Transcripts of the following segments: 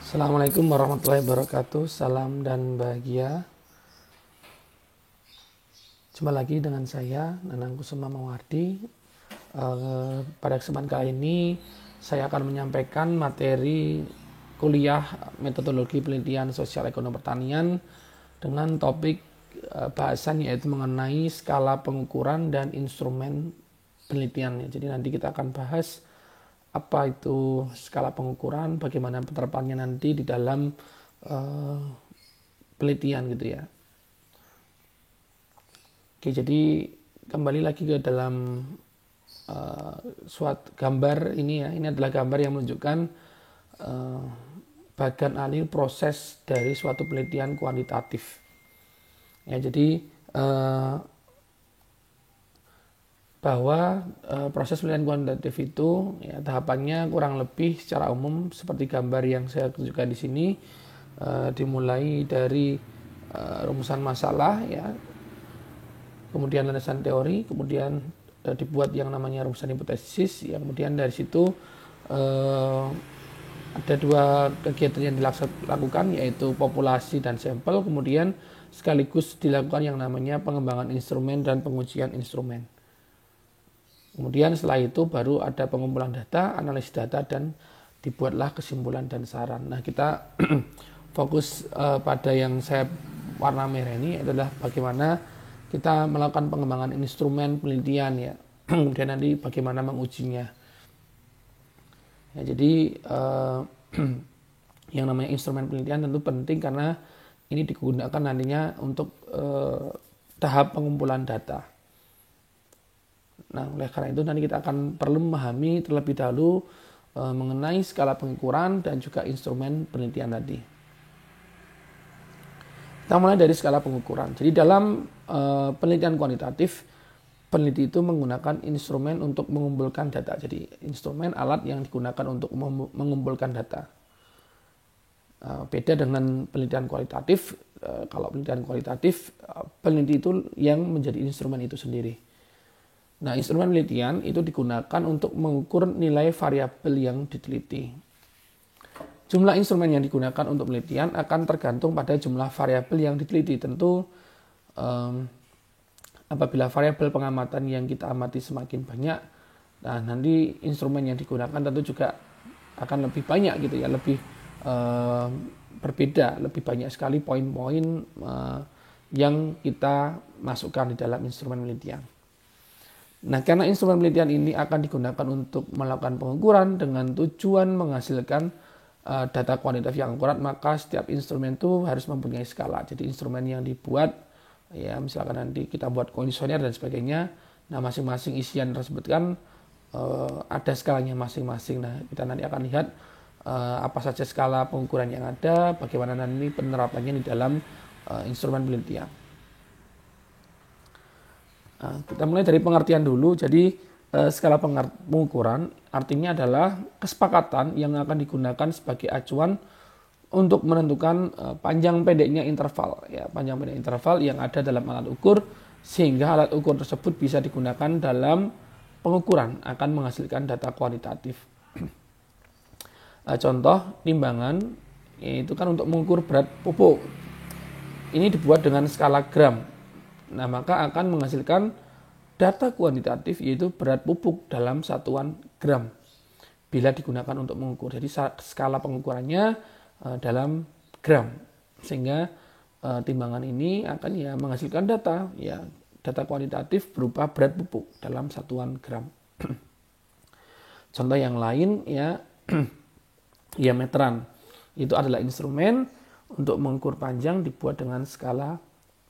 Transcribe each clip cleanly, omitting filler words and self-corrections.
Assalamualaikum warahmatullahi wabarakatuh. Salam dan bahagia. Jumpa lagi dengan saya, Nanang Kusuma Mawardi. Pada kesempatan kali ini, saya akan menyampaikan materi kuliah metodologi penelitian sosial ekonomi pertanian dengan topik bahasan yaitu mengenai skala pengukuran dan instrumen penelitian. Jadi nanti kita akan bahas apa itu skala pengukuran, bagaimana penerapannya nanti di dalam penelitian gitu ya. Oke, jadi kembali lagi ke dalam suatu gambar ini ya. Ini adalah gambar yang menunjukkan bagian alih proses dari suatu penelitian kuantitatif. Ya, jadi bahwa proses penelitian kuantitatif itu ya, tahapannya kurang lebih secara umum seperti gambar yang saya tunjukkan di sini, dimulai dari rumusan masalah ya, kemudian landasan teori, kemudian dibuat yang namanya rumusan hipotesis ya, kemudian dari situ ada dua kegiatan yang dilakukan yaitu populasi dan sampel, kemudian sekaligus dilakukan yang namanya pengembangan instrumen dan pengujian instrumen. Kemudian setelah itu baru ada pengumpulan data, analisis data, dan dibuatlah kesimpulan dan saran. Nah, kita fokus pada yang saya warna merah ini adalah bagaimana kita melakukan pengembangan instrumen penelitian ya. Kemudian nanti bagaimana mengujinya. Ya, jadi yang namanya instrumen penelitian tentu penting karena ini digunakan nantinya untuk tahap pengumpulan data. Nah, oleh karena itu nanti kita akan perlu memahami terlebih dahulu mengenai skala pengukuran dan juga instrumen penelitian tadi. Kita mulai dari skala pengukuran. Jadi dalam penelitian kuantitatif, peneliti itu menggunakan instrumen untuk mengumpulkan data. Jadi instrumen alat yang digunakan untuk mengumpulkan data. Beda dengan penelitian kualitatif. Kalau penelitian kualitatif, peneliti itu yang menjadi instrumen itu sendiri. Nah, instrumen penelitian itu digunakan untuk mengukur nilai variabel yang diteliti. Jumlah instrumen yang digunakan untuk penelitian akan tergantung pada jumlah variabel yang diteliti. Tentu apabila variabel pengamatan yang kita amati semakin banyak, nah nanti instrumen yang digunakan tentu juga akan lebih banyak gitu ya, lebih berbeda, lebih banyak sekali poin-poin yang kita masukkan di dalam instrumen penelitian. Nah, karena instrumen penelitian ini akan digunakan untuk melakukan pengukuran dengan tujuan menghasilkan data kuantitatif yang akurat, maka setiap instrumen itu harus mempunyai skala. Jadi instrumen yang dibuat, ya misalkan nanti kita buat kuesioner dan sebagainya, nah masing-masing isian tersebut kan ada skalanya masing-masing. Nah, kita nanti akan lihat apa saja skala pengukuran yang ada, bagaimana nanti penerapannya di dalam instrumen penelitian. Nah, kita mulai dari pengertian dulu. Jadi skala pengukuran artinya adalah kesepakatan yang akan digunakan sebagai acuan untuk menentukan panjang pendeknya interval, ya, panjang pendek interval yang ada dalam alat ukur, sehingga alat ukur tersebut bisa digunakan dalam pengukuran akan menghasilkan data kuantitatif. Contoh timbangan itu kan untuk mengukur berat pupuk. Ini dibuat dengan skala gram. Nah, maka akan menghasilkan data kuantitatif yaitu berat pupuk dalam satuan gram bila digunakan untuk mengukur. Jadi skala pengukurannya dalam gram, sehingga timbangan ini akan ya menghasilkan data ya, data kuantitatif berupa berat pupuk dalam satuan gram. Contoh yang lain ya, ya meteran itu adalah instrumen untuk mengukur panjang dibuat dengan skala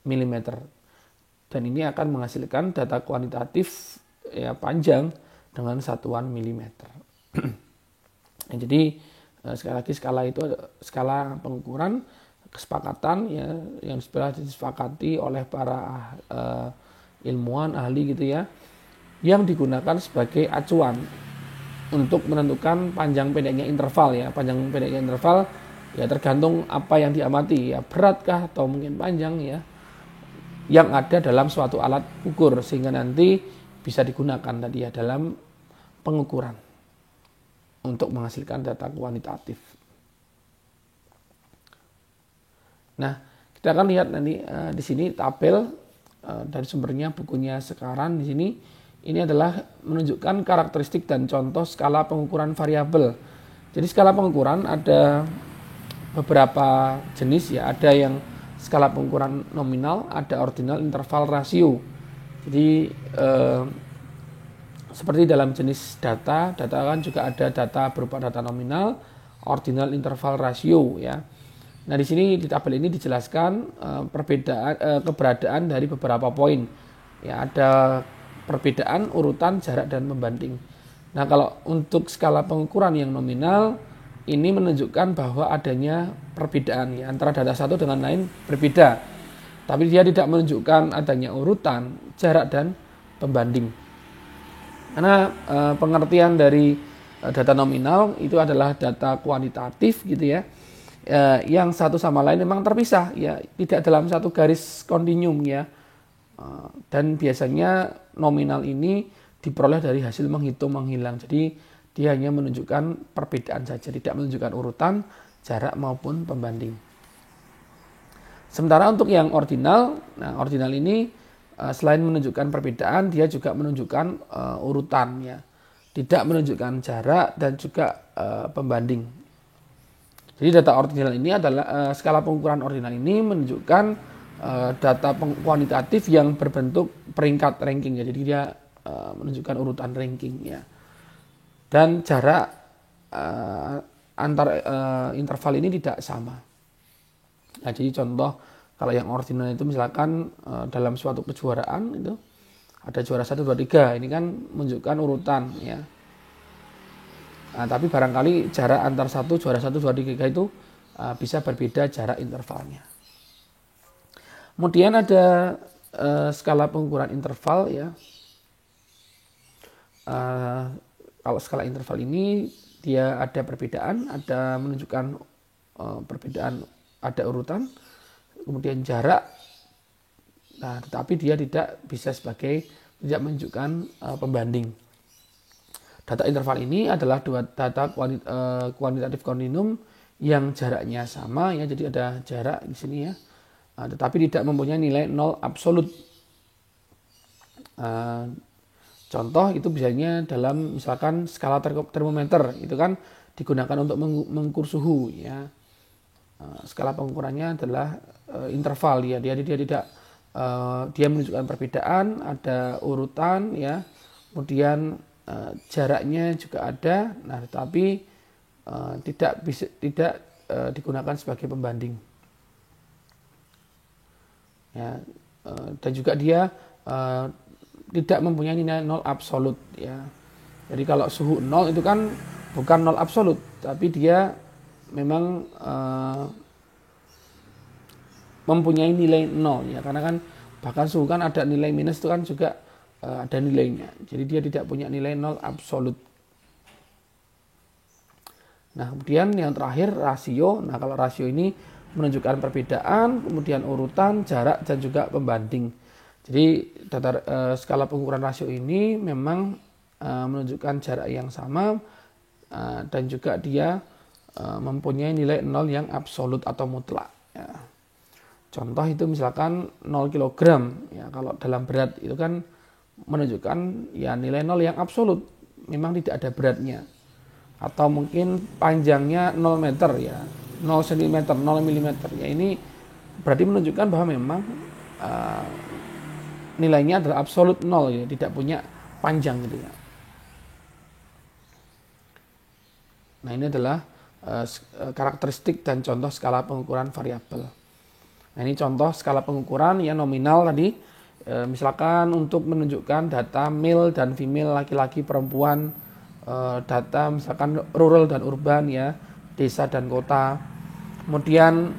milimeter. Dan ini akan menghasilkan data kuantitatif ya panjang dengan satuan milimeter. Nah, jadi sekali lagi skala itu skala pengukuran kesepakatan ya yang sudah disepakati oleh para ilmuwan ahli gitu ya, yang digunakan sebagai acuan untuk menentukan panjang pendeknya interval ya. Panjang pendeknya interval ya tergantung apa yang diamati ya, beratkah atau mungkin panjang ya, yang ada dalam suatu alat ukur, sehingga nanti bisa digunakan tadi ya dalam pengukuran untuk menghasilkan data kuantitatif. Nah, kita akan lihat nanti di sini tabel dari sumbernya bukunya Sekarang di sini. Ini adalah menunjukkan karakteristik dan contoh skala pengukuran variabel. Jadi skala pengukuran ada beberapa jenis ya, ada yang skala pengukuran nominal, ada ordinal, interval, rasio. Jadi seperti dalam jenis data kan juga ada data berupa data nominal, ordinal, interval, rasio ya. Nah, di sini di tabel ini dijelaskan keberadaan dari beberapa poin. Ya, ada perbedaan, urutan, jarak, dan pembanding. Nah, kalau untuk skala pengukuran yang nominal, ini menunjukkan bahwa adanya perbedaan ya, antara data satu dengan lain berbeda. Tapi dia tidak menunjukkan adanya urutan, jarak, dan pembanding. Karena pengertian dari data nominal itu adalah data kuantitatif gitu ya, yang satu sama lain memang terpisah ya, tidak dalam satu garis kontinum ya. Dan biasanya nominal ini diperoleh dari hasil menghitung menghilang. Jadi dia hanya menunjukkan perbedaan saja, tidak menunjukkan urutan, jarak maupun pembanding. Sementara untuk yang ordinal, nah ordinal ini selain menunjukkan perbedaan, dia juga menunjukkan urutan ya, tidak menunjukkan jarak dan juga pembanding. Jadi data ordinal ini adalah skala pengukuran ordinal ini menunjukkan data kuantitatif yang berbentuk peringkat ranking ya. Jadi dia menunjukkan urutan ranking ya. Dan jarak antar interval ini tidak sama. Nah, jadi contoh kalau yang ordinal itu misalkan dalam suatu kejuaraan itu ada juara 1, 2, 3. Ini kan menunjukkan urutan ya. Nah, tapi barangkali jarak antar juara 1, 2, 3 itu bisa berbeda jarak intervalnya. Kemudian ada skala pengukuran interval ya. Kalau skala interval ini dia ada perbedaan, ada menunjukkan perbedaan, ada urutan, kemudian jarak. Nah, tetapi dia tidak menunjukkan pembanding. Data interval ini adalah dua data kuantitatif kontinum yang jaraknya sama ya, jadi ada jarak di sini ya. Tetapi tidak mempunyai nilai 0 absolut. Contoh itu biasanya dalam misalkan skala termometer itu kan digunakan untuk mengukur suhu ya. Skala pengukurannya adalah interval ya. Dia tidak dia menunjukkan perbedaan, ada urutan ya. Kemudian jaraknya juga ada. Nah, tetapi tidak digunakan sebagai pembanding. Ya, dan juga dia tidak mempunyai nilai 0 absolut ya. Jadi kalau suhu 0 itu kan bukan 0 absolut, tapi dia memang mempunyai nilai 0 ya, karena kan bahkan suhu kan ada nilai minus itu kan juga ada nilainya. Jadi dia tidak punya nilai 0 absolut. Nah, kemudian yang terakhir rasio. Nah, kalau rasio ini menunjukkan perbedaan, kemudian urutan, jarak, dan juga pembanding. Jadi data skala pengukuran rasio ini memang menunjukkan jarak yang sama dan juga dia mempunyai nilai 0 yang absolut atau mutlak. Ya. Contoh itu misalkan 0 kg. Ya, kalau dalam berat itu kan menunjukkan ya nilai 0 yang absolut, memang tidak ada beratnya. Atau mungkin panjangnya 0 meter ya, 0 cm, 0 mm. Ya, ini berarti menunjukkan bahwa memang nilainya adalah absolut 0 ya, tidak punya panjang gitu ya. Nah, ini adalah karakteristik dan contoh skala pengukuran variabel. Nah, ini contoh skala pengukuran yang nominal tadi. Misalkan untuk menunjukkan data male dan female, laki-laki, perempuan, data misalkan rural dan urban ya, desa dan kota. Kemudian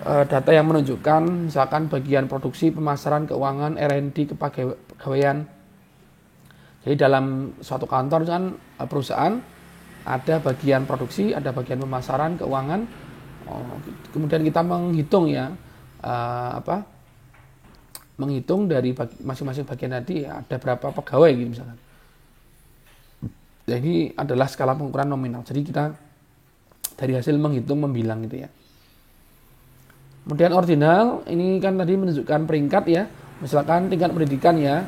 data yang menunjukkan misalkan bagian produksi, pemasaran, keuangan, R&D, kepegawaian. Jadi dalam suatu kantor kan perusahaan ada bagian produksi, ada bagian pemasaran, keuangan. Kemudian kita menghitung ya menghitung dari masing-masing bagian tadi ya, ada berapa pegawai gitu misalkan. Jadi adalah skala pengukuran nominal. Jadi kita dari hasil menghitung membilang gitu ya. Kemudian ordinal ini kan tadi menunjukkan peringkat ya, misalkan tingkat pendidikan ya,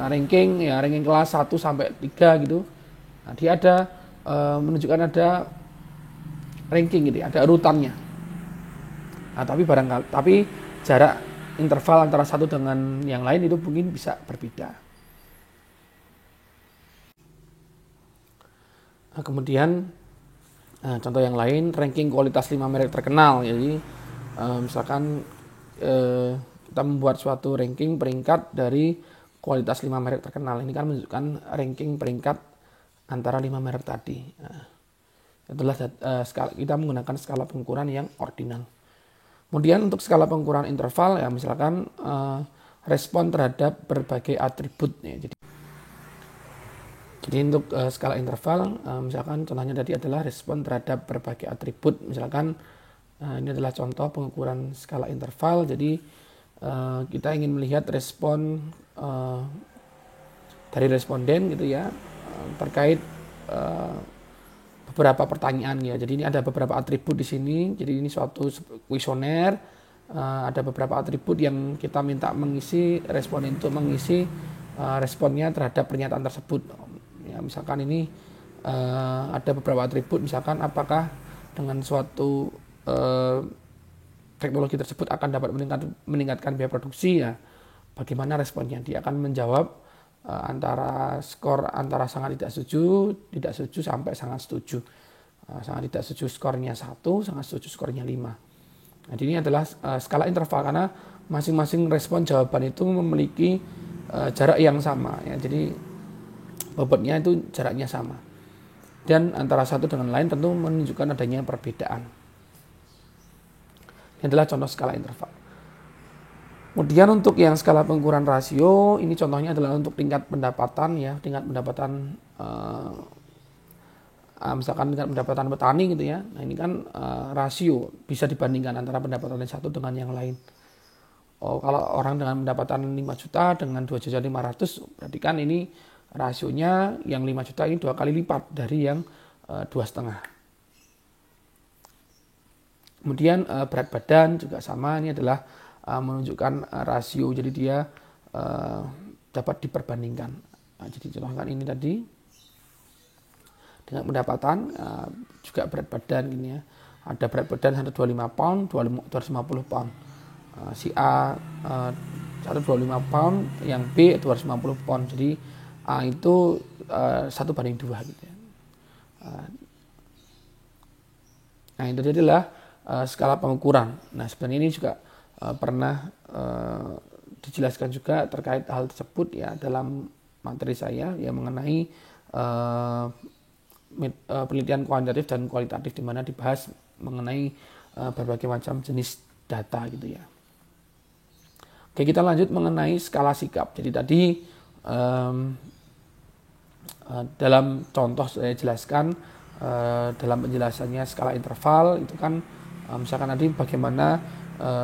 ranking ya, ranking kelas 1 sampai 3 gitu. Nah, dia ada menunjukkan ada ranking gitu ya, ada urutannya. Nah, tapi jarak interval antara satu dengan yang lain itu mungkin bisa berbeda. Nah, kemudian contoh yang lain, ranking kualitas 5 merek terkenal. Jadi misalkan kita membuat suatu ranking peringkat dari kualitas 5 merek terkenal. Ini kan menunjukkan ranking peringkat antara 5 merek tadi. Nah, itulah kita menggunakan skala pengukuran yang ordinal. Kemudian untuk skala pengukuran interval ya misalkan respon terhadap berbagai atribut ya. Jadi untuk skala interval misalkan contohnya tadi adalah respon terhadap berbagai atribut. Misalkan ini adalah contoh pengukuran skala interval. Jadi kita ingin melihat respon dari responden gitu ya terkait beberapa pertanyaan ya. Jadi ini ada beberapa atribut di sini. Jadi ini suatu kuesioner. Ada beberapa atribut yang kita minta mengisi responden untuk mengisi responnya terhadap pernyataan tersebut. Ya, misalkan ini ada beberapa atribut. Misalkan apakah dengan suatu teknologi tersebut akan dapat meningkatkan biaya produksi ya. Bagaimana responnya? Dia akan menjawab antara skor antara sangat tidak setuju sampai sangat setuju. Sangat tidak setuju skornya 1, sangat setuju skornya 5. Nah, ini adalah skala interval karena masing-masing respon jawaban itu memiliki jarak yang sama ya. Jadi bobotnya itu jaraknya sama. Dan antara satu dengan lain tentu menunjukkan adanya perbedaan. Ini adalah contoh skala interval. Kemudian untuk yang skala pengukuran rasio, ini contohnya adalah untuk tingkat pendapatan ya, tingkat pendapatan misalkan tingkat pendapatan petani gitu ya. Nah, ini kan rasio bisa dibandingkan antara pendapatan yang satu dengan yang lain. Oh, kalau orang dengan pendapatan 5 juta dengan 2.500.000 berarti kan ini rasionya yang 5 juta ini 2 kali lipat dari yang 2,5. Kemudian berat badan juga sama, ini adalah menunjukkan rasio, jadi dia dapat diperbandingkan. Nah, jadi contohkan ini tadi dengan pendapatan juga berat badan gini ya. Ada berat badan 125 pound, 250 pound. Si A 125 pound, yang B 250 pound. Jadi A itu 1:2 gitu ya. Nah, itu adalah skala pengukuran. Nah, sebenarnya ini juga pernah dijelaskan juga terkait hal tersebut ya dalam materi saya yang mengenai penelitian kuantitatif dan kualitatif, di mana dibahas mengenai berbagai macam jenis data gitu ya. Oke, kita lanjut mengenai skala sikap. Jadi tadi dalam contoh saya jelaskan dalam penjelasannya skala interval itu kan misalkan tadi bagaimana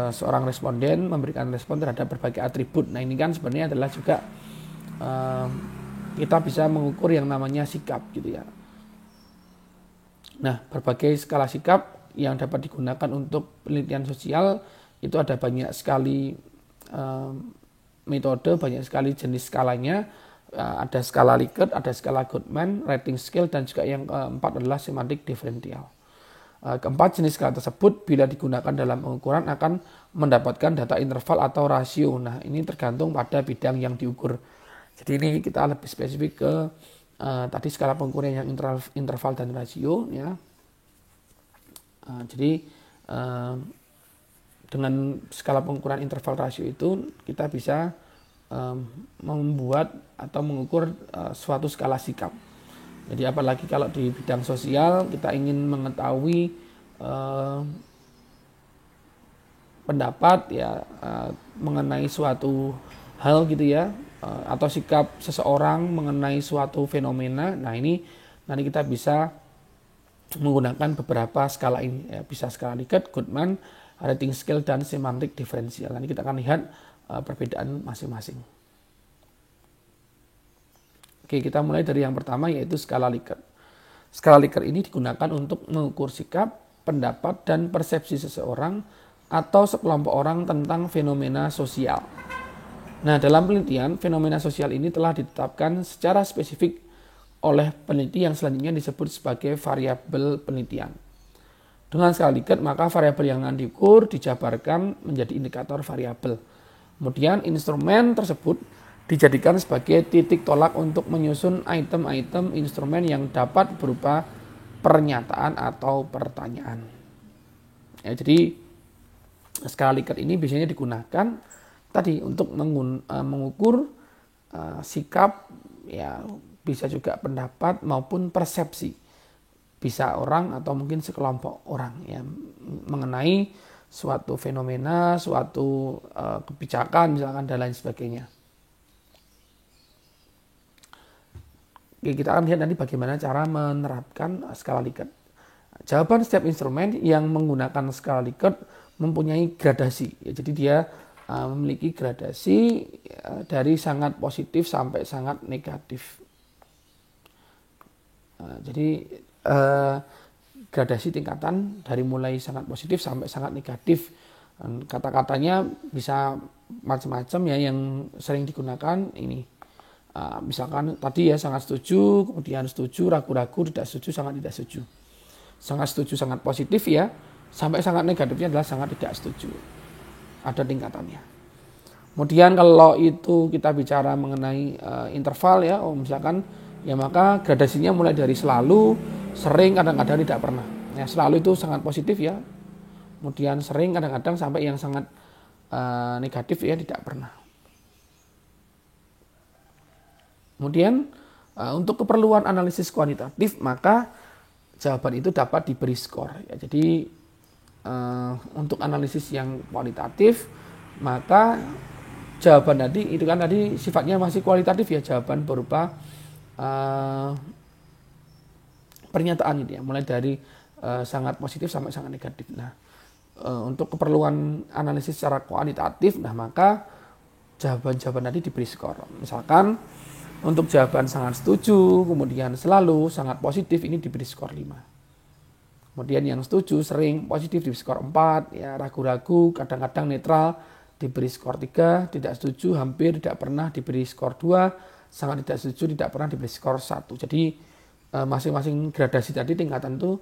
seorang responden memberikan respon terhadap berbagai atribut. Nah, ini kan sebenarnya adalah juga kita bisa mengukur yang namanya sikap gitu ya. Nah, berbagai skala sikap yang dapat digunakan untuk penelitian sosial itu ada banyak sekali metode, banyak sekali jenis skalanya. Ada skala Likert, ada skala Goodman, rating scale, dan juga yang keempat adalah semantik diferensial. Keempat jenis skala tersebut bila digunakan dalam pengukuran akan mendapatkan data interval atau rasio. Nah, ini tergantung pada bidang yang diukur. Jadi ini kita lebih spesifik ke tadi skala pengukuran yang interval dan rasio ya. Jadi dengan skala pengukuran interval rasio itu kita bisa membuat atau mengukur suatu skala sikap. Jadi apalagi kalau di bidang sosial kita ingin mengetahui pendapat ya mengenai suatu hal gitu ya, atau sikap seseorang mengenai suatu fenomena. Nah, ini nanti kita bisa menggunakan beberapa skala ini ya, bisa skala Likert, Goodman, rating scale, dan semantik diferensial. Nanti kita akan lihat perbedaan masing-masing. Oke, kita mulai dari yang pertama yaitu skala Likert. Skala Likert ini digunakan untuk mengukur sikap, pendapat, dan persepsi seseorang atau sekelompok orang tentang fenomena sosial. Nah, dalam penelitian, fenomena sosial ini telah ditetapkan secara spesifik oleh peneliti yang selanjutnya disebut sebagai variabel penelitian. Dengan skala Likert, maka variabel yang akan diukur dijabarkan menjadi indikator variabel. Kemudian instrumen tersebut dijadikan sebagai titik tolak untuk menyusun item-item instrumen yang dapat berupa pernyataan atau pertanyaan. Ya, jadi skala Likert ini biasanya digunakan tadi untuk mengukur sikap, ya bisa juga pendapat maupun persepsi, bisa orang atau mungkin sekelompok orang ya mengenai suatu fenomena, suatu kebijakan misalkan dan lain sebagainya. Oke, kita akan lihat nanti bagaimana cara menerapkan skala Likert. Jawaban setiap instrumen yang menggunakan skala Likert mempunyai gradasi, ya, jadi dia memiliki gradasi dari sangat positif sampai sangat negatif. Jadi gradasi tingkatan dari mulai sangat positif sampai sangat negatif. Kata-katanya bisa macam-macam ya, yang sering digunakan ini. Misalkan tadi ya sangat setuju, kemudian setuju, ragu-ragu, tidak setuju, sangat tidak setuju. Sangat setuju sangat positif ya, sampai sangat negatifnya adalah sangat tidak setuju. Ada tingkatannya. Kemudian kalau itu kita bicara mengenai interval ya, misalkan ya maka gradasinya mulai dari selalu, sering, kadang-kadang tidak pernah. Ya, selalu itu sangat positif ya. Kemudian sering, kadang-kadang sampai yang sangat negatif ya, tidak pernah. Kemudian untuk keperluan analisis kuantitatif maka jawaban itu dapat diberi skor. Ya, jadi untuk analisis yang kualitatif maka jawaban tadi itu kan tadi sifatnya masih kualitatif ya, jawaban berupa pernyataan gitu ya, mulai dari sangat positif sampai sangat negatif. Nah, untuk keperluan analisis secara kualitatif, nah maka jawaban-jawaban tadi diberi skor. Misalkan untuk jawaban sangat setuju, kemudian selalu, sangat positif ini diberi skor 5. Kemudian yang setuju, sering, positif diberi skor 4, ya ragu-ragu, kadang-kadang netral diberi skor 3, tidak setuju, hampir, tidak pernah diberi skor 2, sangat tidak setuju, tidak pernah diberi skor 1. Jadi masing-masing gradasi tadi tingkatan itu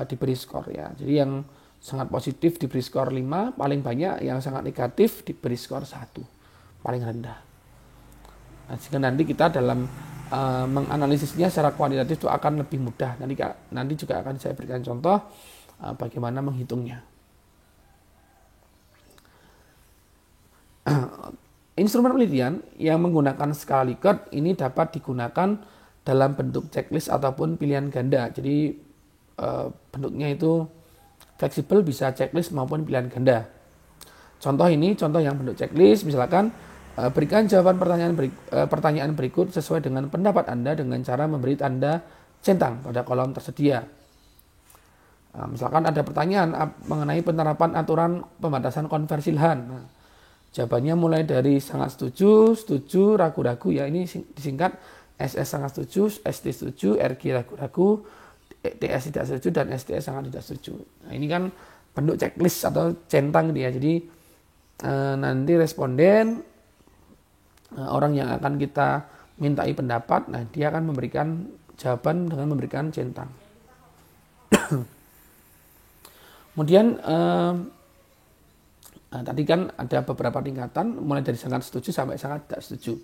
diberi skor ya. Jadi yang sangat positif diberi skor 5, paling banyak, yang sangat negatif diberi skor 1, paling rendah. Nah, sehingga nanti kita dalam menganalisisnya secara kuantitatif itu akan lebih mudah. Nanti juga akan saya berikan contoh bagaimana menghitungnya. Instrumen penelitian yang menggunakan skala Likert ini dapat digunakan dalam bentuk checklist ataupun pilihan ganda. Jadi bentuknya itu fleksibel, bisa checklist maupun pilihan ganda. Contoh yang bentuk checklist, misalkan berikan jawaban pertanyaan berikut sesuai dengan pendapat Anda dengan cara memberi tanda centang pada kolom tersedia. Misalkan ada pertanyaan mengenai penerapan aturan pembatasan konversi lahan. Nah, jawabannya mulai dari sangat setuju, setuju, ragu-ragu ya, ini disingkat SS sangat setuju, ST setuju, RG ragu-ragu, TS tidak setuju, dan STS sangat tidak setuju. Nah, ini kan bentuk checklist atau centang dia. Jadi nanti responden, orang yang akan kita mintai pendapat, nah dia akan memberikan jawaban dengan memberikan centang. Kemudian tadi kan ada beberapa tingkatan, mulai dari sangat setuju sampai sangat tidak setuju.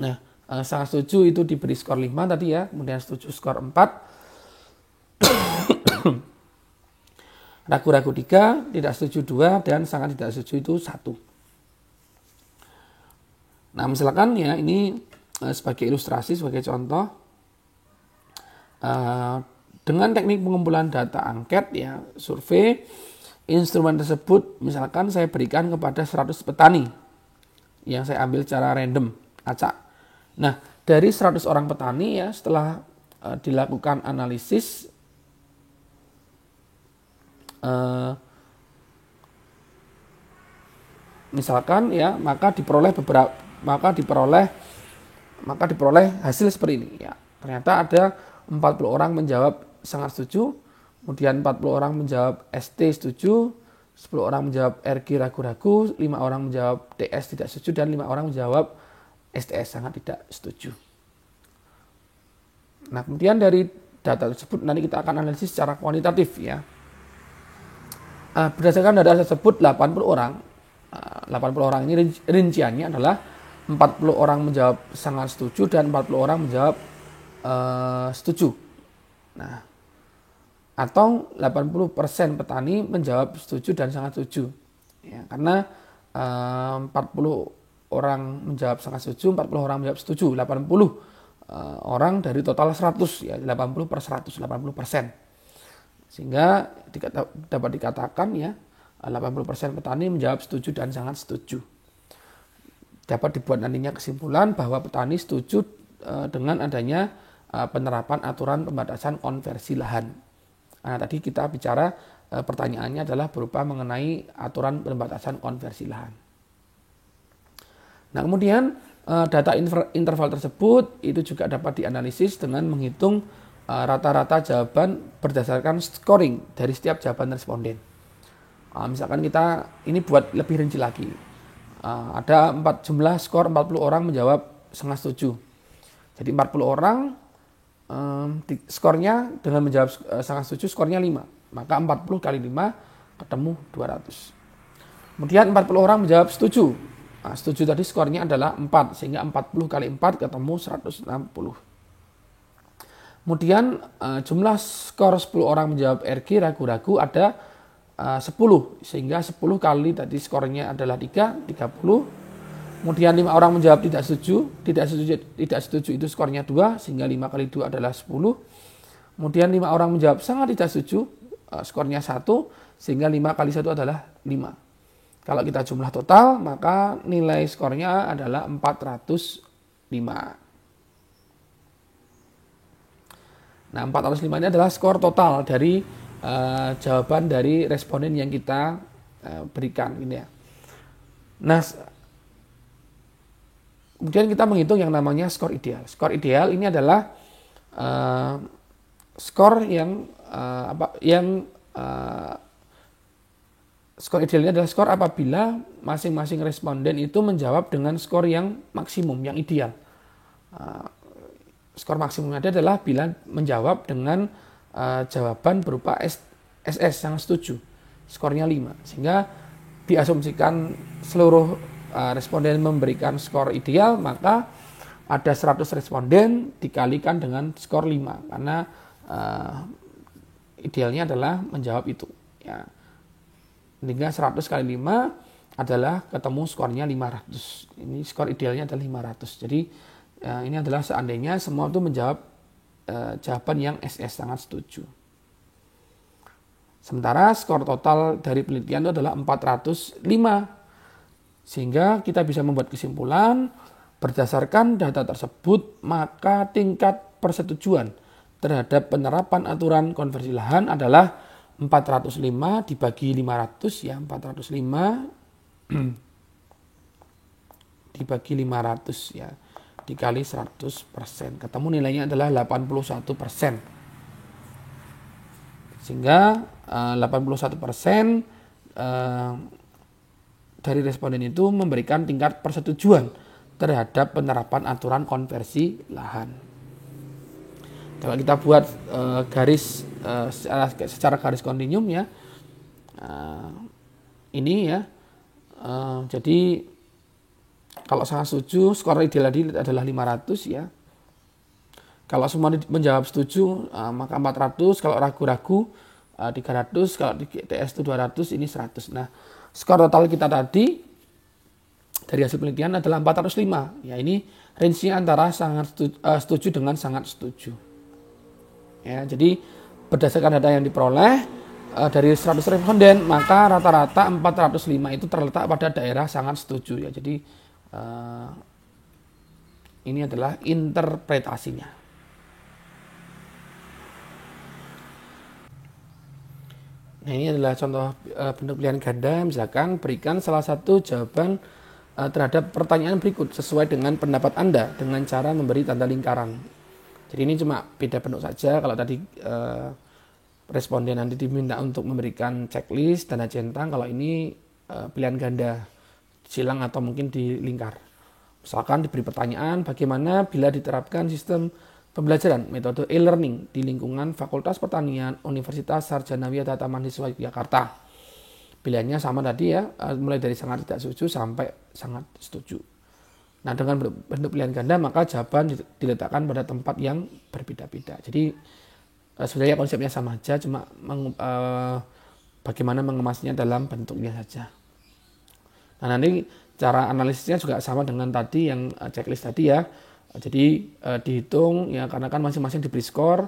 Nah, sangat setuju itu diberi skor 5 tadi ya, kemudian setuju skor 4, ragu-ragu 3, tidak setuju 2, dan sangat tidak setuju itu 1. Nah, misalkan ya ini sebagai ilustrasi, sebagai contoh, dengan teknik pengumpulan data angket ya, survei, instrumen tersebut misalkan saya berikan kepada 100 petani yang saya ambil secara random, acak. Nah, dari 100 orang petani ya, setelah dilakukan analisis misalkan ya, maka diperoleh hasil seperti ini ya. Ternyata ada 40 orang menjawab sangat setuju, Kemudian 40 orang menjawab ST setuju, 10 orang menjawab RG ragu-ragu, 5 orang menjawab TS tidak setuju, dan 5 orang menjawab STS sangat tidak setuju. Nah, kemudian dari data tersebut nanti kita akan analisis secara kuantitatif ya. Berdasarkan data tersebut 80 orang. 80 orang ini rinciannya adalah 40 orang menjawab sangat setuju dan 40 orang menjawab setuju. Nah, atau 80% petani menjawab setuju dan sangat setuju. Ya, karena 40 orang menjawab sangat setuju, 40 orang menjawab setuju, 80 orang dari total 100 ya, 80 per 100, 80%. Sehingga dapat dikatakan ya 80% petani menjawab setuju dan sangat setuju. Dapat dibuat nantinya kesimpulan bahwa petani setuju dengan adanya penerapan aturan pembatasan konversi lahan. Nah, tadi kita bicara pertanyaannya adalah berupa mengenai aturan pembatasan konversi lahan. Nah, kemudian data interval tersebut itu juga dapat dianalisis dengan menghitung rata-rata jawaban berdasarkan scoring dari setiap jawaban responden. Misalkan kita ini buat lebih rinci lagi. Ada jumlah skor 40 orang menjawab sangat setuju. Jadi 40 orang skornya dengan menjawab sangat setuju skornya 5. Maka 40 kali 5 ketemu 200. Kemudian 40 orang menjawab setuju. Nah, setuju tadi skornya adalah 4 sehingga 40 kali 4 ketemu 160. Kemudian jumlah skor 10 orang menjawab RG ragu-ragu ada 10 sehingga 10 kali tadi skornya adalah 30. Kemudian 5 orang menjawab tidak setuju itu skornya 2 sehingga 5 kali 2 adalah 10. Kemudian 5 orang menjawab sangat tidak setuju, skornya 1 sehingga 5 kali 1 adalah 5. Kalau kita jumlah total maka nilai skornya adalah 405. Nah, 405 ini adalah skor total dari jawaban dari responden yang kita berikan ini ya. Nah, kemudian kita menghitung yang namanya skor ideal. Skor ideal ini adalah skor yang skor ideal ini adalah skor apabila masing-masing responden itu menjawab dengan skor yang maksimum, yang ideal. Skor maksimumnya adalah bila menjawab dengan jawaban berupa SS yang setuju. Skornya 5. Sehingga diasumsikan seluruh responden memberikan skor ideal, maka ada 100 responden dikalikan dengan skor 5. Karena idealnya adalah menjawab itu. Ya. Sehingga 100 kali 5 adalah ketemu skornya 500. Ini skor idealnya adalah 500. Jadi ini adalah seandainya semua itu menjawab jawaban yang SS sangat setuju. Sementara skor total dari penelitian itu adalah 405. Sehingga kita bisa membuat kesimpulan berdasarkan data tersebut maka tingkat persetujuan terhadap penerapan aturan konversi lahan adalah 405 dibagi 500 ya, 405 dibagi 500 ya, dikali 100%. Ketemu nilainya adalah 81%. Sehingga 81% dari responden itu memberikan tingkat persetujuan terhadap penerapan aturan konversi lahan. Kalau kita buat garis secara garis kontinum ya, ini ya, jadi kalau sangat setuju skor ideal tadi adalah 500 ya. Kalau semua menjawab setuju maka 400, kalau ragu-ragu 300, kalau di TS itu 200, ini 100. Nah, skor total kita tadi dari hasil penelitian adalah 405. Ya, ini range-nya antara sangat setuju dengan sangat setuju. Ya, jadi berdasarkan data yang diperoleh dari 100 responden, maka rata-rata 405 itu terletak pada daerah sangat setuju ya. Jadi ini adalah interpretasinya. Nah, ini adalah contoh bentuk pilihan ganda. Misalkan berikan salah satu jawaban terhadap pertanyaan berikut sesuai dengan pendapat Anda dengan cara memberi tanda lingkaran. Jadi ini cuma beda bentuk saja. Kalau tadi responden nanti diminta untuk memberikan checklist dana centang. Kalau ini pilihan ganda, silang atau mungkin di lingkar. Misalkan diberi pertanyaan bagaimana bila diterapkan sistem pembelajaran metode e-learning di lingkungan Fakultas Pertanian Universitas Sarjana Widya Mahasiswa Yogyakarta. Pilihannya sama tadi ya, mulai dari sangat tidak setuju sampai sangat setuju. Nah, dengan bentuk pilihan ganda maka jawaban diletakkan pada tempat yang berbeda-beda. Jadi sebenarnya konsepnya sama aja, cuma bagaimana mengemasnya dalam bentuknya saja. Nah, nanti cara analisisnya juga sama dengan tadi yang checklist tadi ya. Jadi dihitung ya, karena kan masing-masing diberi skor,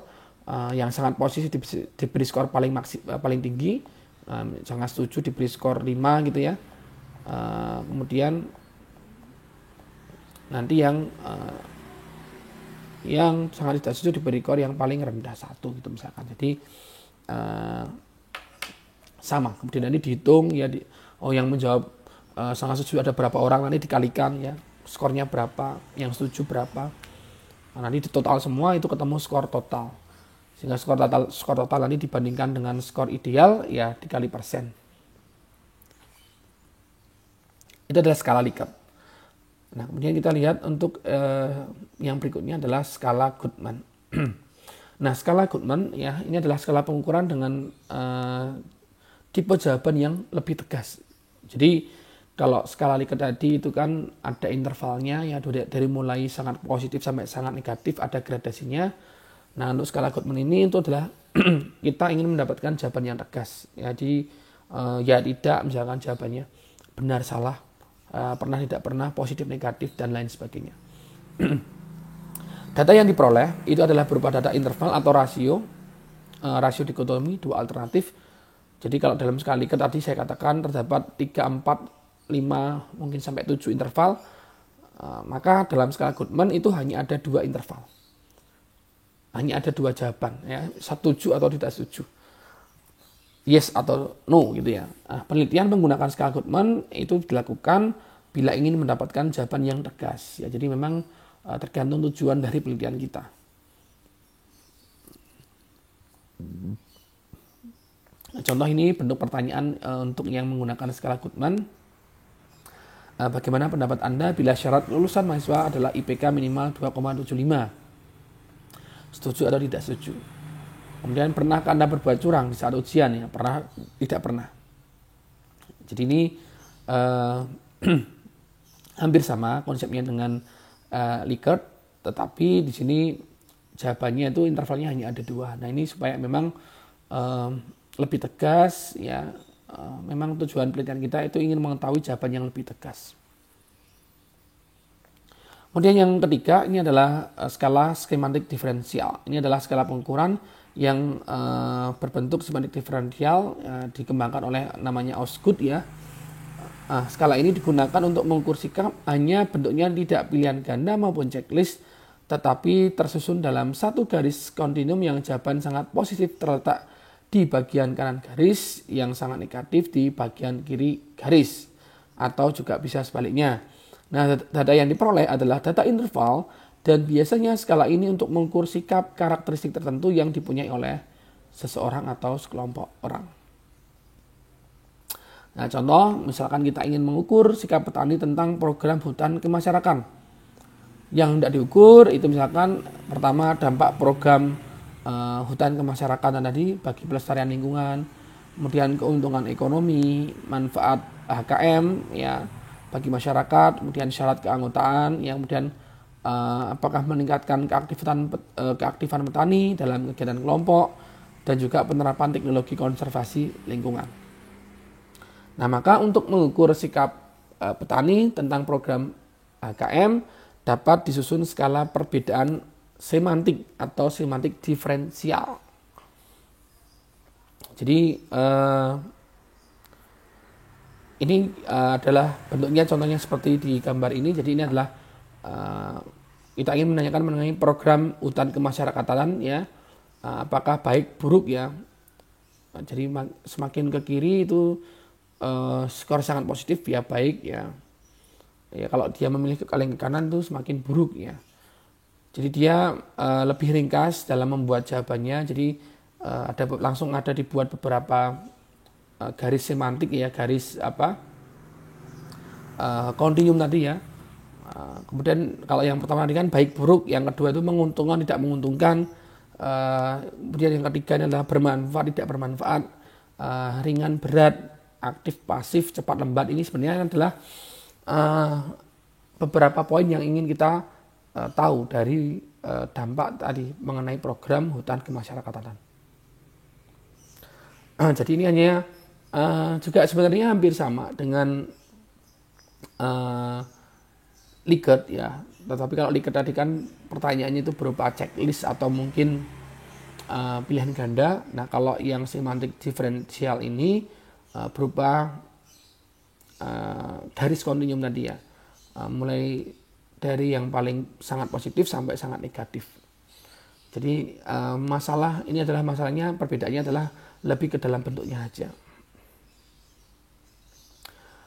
yang sangat positif diberi skor paling tinggi, sangat setuju diberi skor 5 gitu ya. Kemudian nanti yang sangat tidak setuju diberi skor yang paling rendah 1 gitu misalkan. Jadi sama. Kemudian nanti dihitung ya, yang menjawab sangat setuju ada berapa orang, nanti dikalikan ya, skornya berapa, yang setuju berapa. Nah, nanti di total semua itu ketemu skor total. Sehingga skor total nanti dibandingkan dengan skor ideal ya dikali persen. Itu adalah skala Likert. Nah, kemudian kita lihat untuk yang berikutnya adalah skala Goodman. Nah, skala Goodman ya, ini adalah skala pengukuran dengan tipe jawaban yang lebih tegas. Jadi kalau skala Likert tadi itu kan ada intervalnya ya, dari mulai sangat positif sampai sangat negatif, ada gradasinya. Nah, untuk skala Goodman ini itu adalah kita ingin mendapatkan jawaban yang tegas. Jadi ya tidak, misalkan jawabannya benar salah, pernah tidak pernah, positif negatif dan lain sebagainya. Data yang diperoleh itu adalah berupa data interval atau rasio dikotomi dua alternatif. Jadi kalau dalam skala Likert tadi saya katakan terdapat 3, 4, 5 mungkin sampai 7 interval, maka dalam skala Goodman itu hanya ada 2 interval. Hanya ada 2 jawaban ya, setuju atau tidak setuju, yes atau no gitu ya. Penelitian menggunakan skala Goodman itu dilakukan bila ingin mendapatkan jawaban yang tegas ya. Jadi memang tergantung tujuan dari penelitian kita. Contoh ini bentuk pertanyaan untuk yang menggunakan skala Goodman. Bagaimana pendapat Anda bila syarat lulusan mahasiswa adalah IPK minimal 2,75? Setuju atau tidak setuju? Kemudian pernahkah Anda berbuat curang di saat ujian ya? Pernah, tidak pernah. Jadi ini hampir sama konsepnya dengan Likert, tetapi di sini jawabannya itu intervalnya hanya ada 2. Nah, ini supaya memang lebih tegas ya. Memang tujuan penelitian kita itu ingin mengetahui jawaban yang lebih tegas. Kemudian yang ketiga ini adalah skala skematik diferensial. Ini adalah skala pengukuran yang berbentuk skematik diferensial, dikembangkan oleh namanya Osgood ya. Skala ini digunakan untuk mengukur sikap, hanya bentuknya tidak pilihan ganda maupun checklist, tetapi tersusun dalam satu garis kontinum yang jawaban sangat positif terletak di bagian kanan garis, yang sangat negatif di bagian kiri garis, atau juga bisa sebaliknya. Nah, data yang diperoleh adalah data interval, dan biasanya skala ini untuk mengukur sikap karakteristik tertentu yang dipunyai oleh seseorang atau sekelompok orang. Nah, contoh misalkan kita ingin mengukur sikap petani tentang program hutan kemasyarakatan. Yang tidak diukur itu misalkan pertama dampak program hutan kemasyarakatan tadi bagi pelestarian lingkungan, kemudian keuntungan ekonomi, manfaat HKM ya bagi masyarakat, kemudian syarat keanggotaan, yang kemudian apakah meningkatkan keaktifan petani dalam kegiatan kelompok, dan juga penerapan teknologi konservasi lingkungan. Nah, maka untuk mengukur sikap petani tentang program HKM dapat disusun skala perbedaan semantik atau semantik diferensial. Jadi ini adalah bentuknya, contohnya seperti di gambar ini. Jadi ini adalah kita ingin menanyakan mengenai program hutan kemasyarakatan ya, apakah baik buruk ya. Jadi semakin ke kiri itu skor sangat positif ya, baik ya. Ya kalau dia memilih ke kanan itu semakin buruk ya. Jadi dia lebih ringkas dalam membuat jawabannya. Jadi langsung ada dibuat beberapa garis semantik ya, garis kontinum tadi ya. Kemudian kalau yang pertama tadi kan baik buruk, yang kedua itu menguntungkan tidak menguntungkan, kemudian yang ketiga ini adalah bermanfaat tidak bermanfaat, ringan berat, aktif pasif, cepat lambat. Ini sebenarnya adalah beberapa poin yang ingin kita tahu dari dampak tadi mengenai program hutan kemasyarakatan. Jadi ini hanya juga sebenarnya hampir sama dengan Likert ya, tetapi kalau Likert tadi kan pertanyaannya itu berupa checklist atau mungkin pilihan ganda. Nah kalau yang semantik diferensial ini berupa garis kontinum tadi ya, mulai dari yang paling sangat positif sampai sangat negatif. Jadi masalah ini adalah masalahnya, perbedaannya adalah lebih ke dalam bentuknya aja.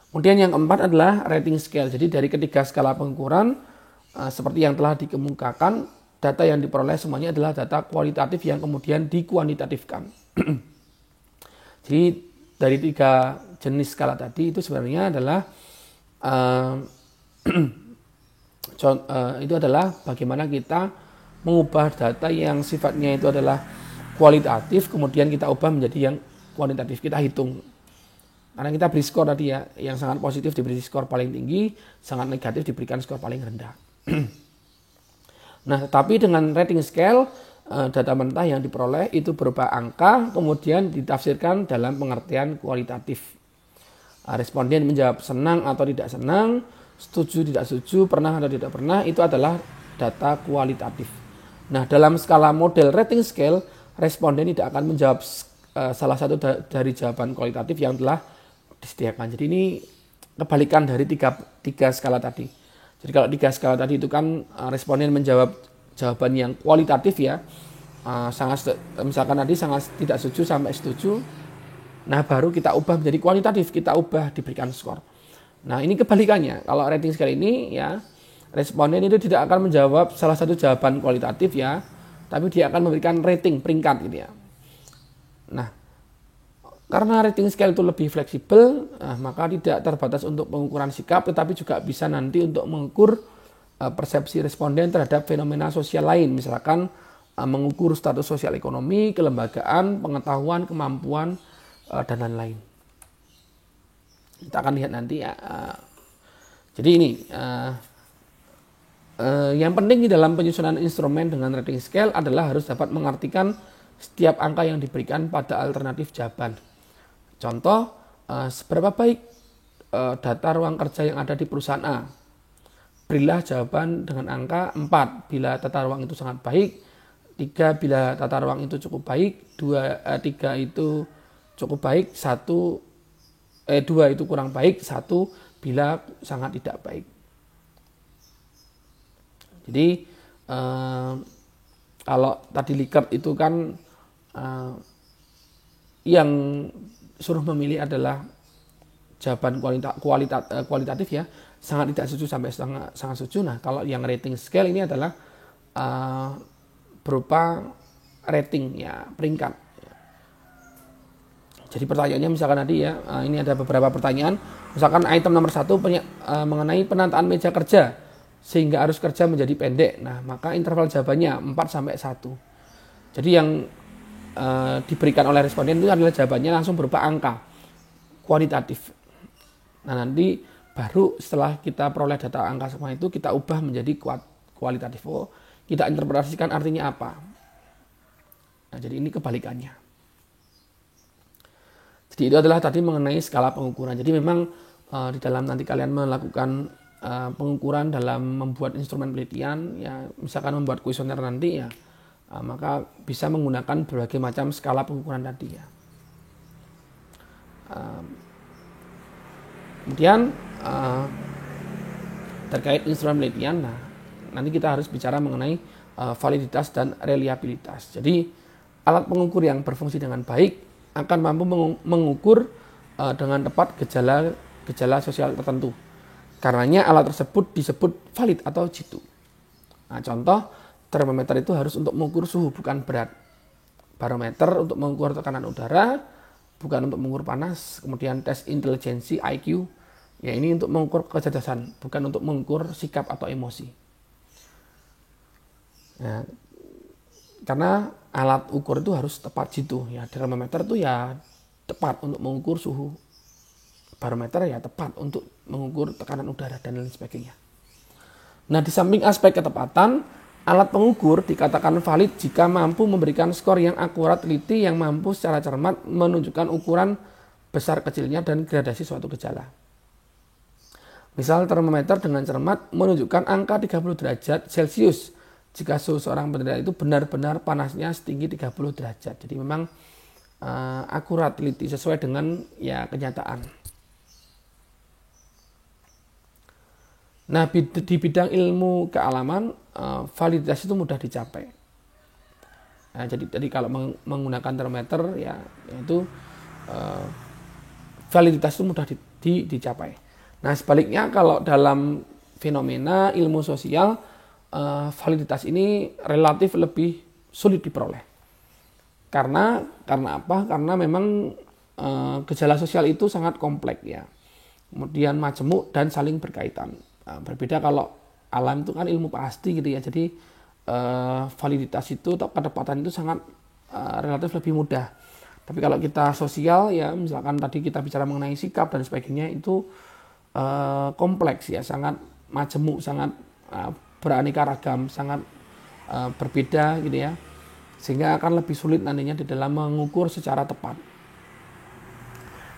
Kemudian yang keempat adalah rating scale. Jadi dari ketiga skala pengukuran seperti yang telah dikemukakan, data yang diperoleh semuanya adalah data kualitatif yang kemudian dikuantitatifkan. Jadi dari tiga jenis skala tadi itu sebenarnya adalah itu adalah bagaimana kita mengubah data yang sifatnya itu adalah kualitatif kemudian kita ubah menjadi yang kuantitatif, kita hitung. Karena kita beri skor tadi ya, yang sangat positif diberi skor paling tinggi, sangat negatif diberikan skor paling rendah. Nah, tapi dengan rating scale, data mentah yang diperoleh itu berupa angka, kemudian ditafsirkan dalam pengertian kualitatif. Responden menjawab senang atau tidak senang, setuju tidak setuju, pernah atau tidak pernah, itu adalah data kualitatif. Nah, dalam skala model rating scale, responden tidak akan menjawab salah satu dari jawaban kualitatif yang telah disediakan. Jadi ini kebalikan dari tiga skala tadi. Jadi kalau tiga skala tadi itu kan responden menjawab jawaban yang kualitatif ya, misalkan tadi sangat tidak setuju sampai setuju. Nah baru kita ubah menjadi kualitatif, kita ubah diberikan skor. Nah ini kebalikannya. Kalau rating scale ini ya, responden itu tidak akan menjawab salah satu jawaban kualitatif ya, tapi dia akan memberikan rating peringkat gitu ya. Nah karena rating scale itu lebih fleksibel, maka tidak terbatas untuk pengukuran sikap, tetapi juga bisa nanti untuk mengukur persepsi responden terhadap fenomena sosial lain, misalkan mengukur status sosial ekonomi, kelembagaan, pengetahuan, kemampuan, dan lain-lain. Kita akan lihat nanti ya. Jadi ini yang penting di dalam penyusunan instrumen dengan rating scale adalah harus dapat mengartikan setiap angka yang diberikan pada alternatif jawaban. Contoh, seberapa baik data ruang kerja yang ada di perusahaan A. Berilah jawaban dengan angka 4 bila tata ruang itu sangat baik, 3 bila tata ruang itu cukup baik, 3 itu cukup baik, 2 itu kurang baik, 1 bila sangat tidak baik. Jadi kalau tadi Likert itu kan yang suruh memilih adalah jawaban kualitatif ya, sangat tidak setuju sampai sangat setuju. Nah kalau yang rating scale ini adalah berupa rating ya, peringkat. Jadi pertanyaannya misalkan tadi ya, ini ada beberapa pertanyaan. Misalkan item nomor 1 mengenai penataan meja kerja sehingga arus kerja menjadi pendek. Nah maka interval jawabannya 4 sampai 1. Jadi yang diberikan oleh responden itu adalah jawabannya langsung berupa angka kuantitatif. Nah nanti baru setelah kita peroleh data angka semua itu kita ubah menjadi kualitatif. Kita interpretasikan artinya apa. Nah jadi ini kebalikannya. Jadi itu adalah tadi mengenai skala pengukuran. Jadi memang di dalam nanti kalian melakukan pengukuran dalam membuat instrumen penelitian ya, misalkan membuat kuesioner nanti ya, maka bisa menggunakan berbagai macam skala pengukuran tadi ya. Kemudian terkait instrumen penelitian, nah nanti kita harus bicara mengenai validitas dan reliabilitas. Jadi alat pengukur yang berfungsi dengan baik akan mampu mengukur dengan tepat gejala sosial tertentu. Karenanya alat tersebut disebut valid atau jitu. Nah, contoh termometer itu harus untuk mengukur suhu bukan berat. barometer untuk mengukur tekanan udara, bukan untuk mengukur panas. Kemudian tes intelijensi IQ, ya ini untuk mengukur kecerdasan, bukan untuk mengukur sikap atau emosi. Nah, karena alat ukur itu harus tepat jitu, ya termometer itu ya tepat untuk mengukur suhu, barometer ya tepat untuk mengukur tekanan udara dan lain sebagainya. Nah, di samping aspek ketepatan, alat pengukur dikatakan valid jika mampu memberikan skor yang akurat, teliti, yang mampu secara cermat menunjukkan ukuran besar kecilnya dan gradasi suatu gejala. Misal termometer dengan cermat menunjukkan angka 30 derajat Celcius jika suhu seorang penderita itu benar-benar panasnya setinggi 30 derajat. Jadi memang akurat, teliti, sesuai dengan ya kenyataan. Nah, di bidang ilmu kealaman, validitas itu mudah dicapai. Nah, jadi kalau menggunakan termometer, ya itu validitas itu mudah dicapai. Nah, sebaliknya kalau dalam fenomena ilmu sosial, validitas ini relatif lebih sulit diperoleh. Karena apa? Karena memang gejala sosial itu sangat kompleks ya. Kemudian majemuk dan saling berkaitan. Berbeda kalau alam itu kan ilmu pasti gitu ya, jadi validitas itu atau ketepatan itu sangat relatif lebih mudah. Tapi kalau kita sosial ya, misalkan tadi kita bicara mengenai sikap dan sebagainya, itu kompleks ya, sangat majemuk, sangat beraneka ragam, sangat berbeda gitu ya, sehingga akan lebih sulit nantinya di dalam mengukur secara tepat.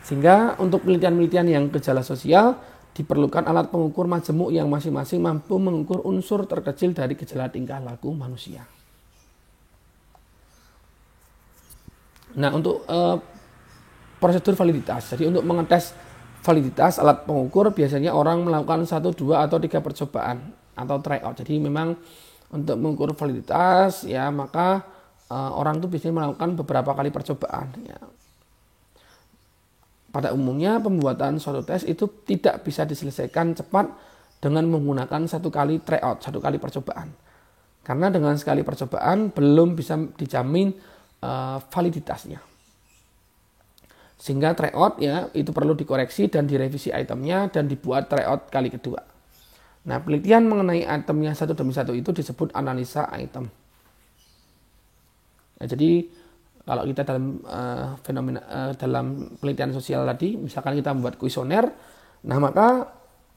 Sehingga untuk penelitian-penelitian yang gejala sosial diperlukan alat pengukur majemuk yang masing-masing mampu mengukur unsur terkecil dari gejala tingkah laku manusia. Nah, untuk prosedur validitas, jadi untuk mengetes validitas alat pengukur biasanya orang melakukan 1, 2, atau 3 percobaan atau tryout. Jadi memang untuk mengukur validitas ya maka orang itu biasanya melakukan beberapa kali percobaan ya. Pada umumnya pembuatan suatu tes itu tidak bisa diselesaikan cepat dengan menggunakan 1 kali tryout, 1 kali percobaan. Karena dengan sekali percobaan belum bisa dijamin validitasnya. Sehingga tryout ya itu perlu dikoreksi dan direvisi itemnya dan dibuat tryout kali kedua. Nah, penelitian mengenai itemnya satu demi satu itu disebut analisa item. Nah, jadi kalau kita dalam dalam penelitian sosial tadi, misalkan kita membuat kuesioner, nah maka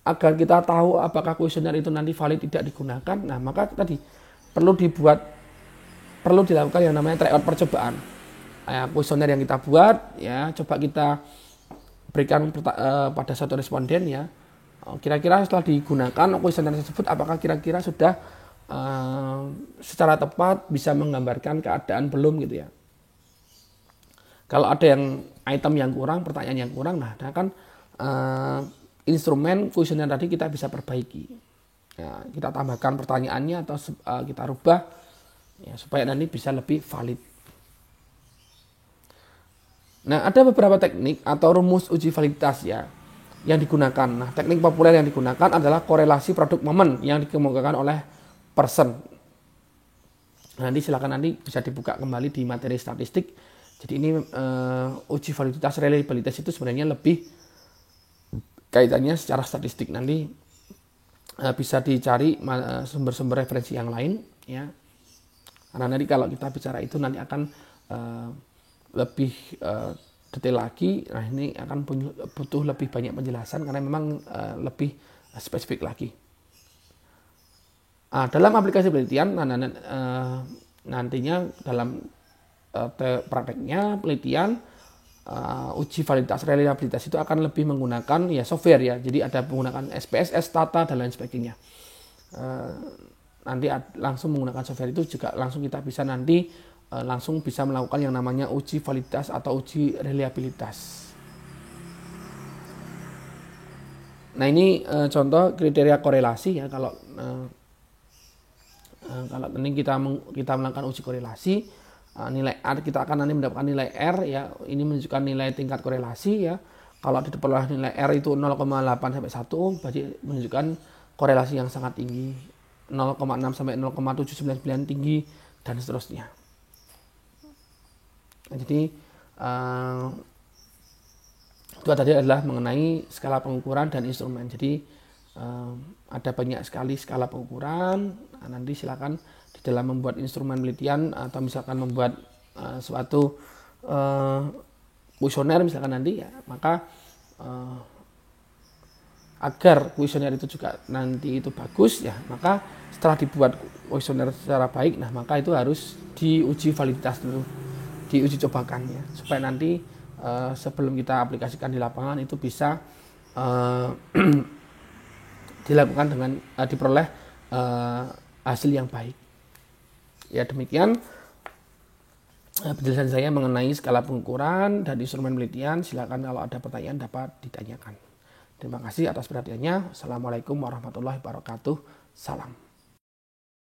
agar kita tahu apakah kuesioner itu nanti valid tidak digunakan, nah maka tadi perlu dilakukan yang namanya tryout percobaan. Kuesioner yang kita buat, ya coba kita berikan pada satu responden ya, kira-kira setelah digunakan kuesioner tersebut apakah kira-kira sudah secara tepat bisa menggambarkan keadaan belum gitu ya. Kalau ada yang item yang kurang, pertanyaan yang kurang, nah kan instrumen kuesioner tadi kita bisa perbaiki. Ya, kita tambahkan pertanyaannya atau kita rubah ya, supaya nanti bisa lebih valid. Nah, ada beberapa teknik atau rumus uji validitas ya yang digunakan. Nah, teknik populer yang digunakan adalah korelasi produk momen yang dikemukakan oleh Pearson. Nanti silakan nanti bisa dibuka kembali di materi statistik. Jadi ini uji validitas reliabilitas itu sebenarnya lebih kaitannya secara statistik. Nanti bisa dicari sumber-sumber referensi yang lain ya. Karena nanti kalau kita bicara itu nanti akan lebih detail lagi. Nah, ini akan butuh lebih banyak penjelasan karena memang lebih spesifik lagi. Dalam aplikasi penelitian nantinya dalam prakteknya penelitian uji validitas reliabilitas itu akan lebih menggunakan ya software ya. Jadi ada penggunaan SPSS, Tata dan lain sebagainya. Nanti langsung menggunakan software itu juga langsung kita bisa nanti langsung bisa melakukan yang namanya uji validitas atau uji reliabilitas. Nah, ini contoh kriteria korelasi ya. Kalau nanti kita melakukan uji korelasi, nilai R kita akan nanti mendapatkan nilai R ya, ini menunjukkan nilai tingkat korelasi ya. Kalau diperoleh nilai R itu 0,8 sampai 1 berarti menunjukkan korelasi yang sangat tinggi, 0,6 sampai 0,799 tinggi dan seterusnya. Jadi itu tadi adalah mengenai skala pengukuran dan instrumen. Jadi ada banyak sekali skala pengukuran. Nah, nanti silakan di dalam membuat instrumen penelitian atau misalkan membuat suatu kuesioner misalkan nanti ya, maka agar kuesioner itu juga nanti itu bagus ya, maka setelah dibuat kuesioner secara baik, nah maka itu harus diuji validitas dulu, diuji cobakan ya, supaya nanti sebelum kita aplikasikan di lapangan itu bisa dilakukan dengan diperoleh hasil yang baik. Ya demikian penjelasan saya mengenai skala pengukuran dan instrumen penelitian. Silakan kalau ada pertanyaan dapat ditanyakan. Terima kasih atas perhatiannya. Assalamualaikum warahmatullahi wabarakatuh. Salam.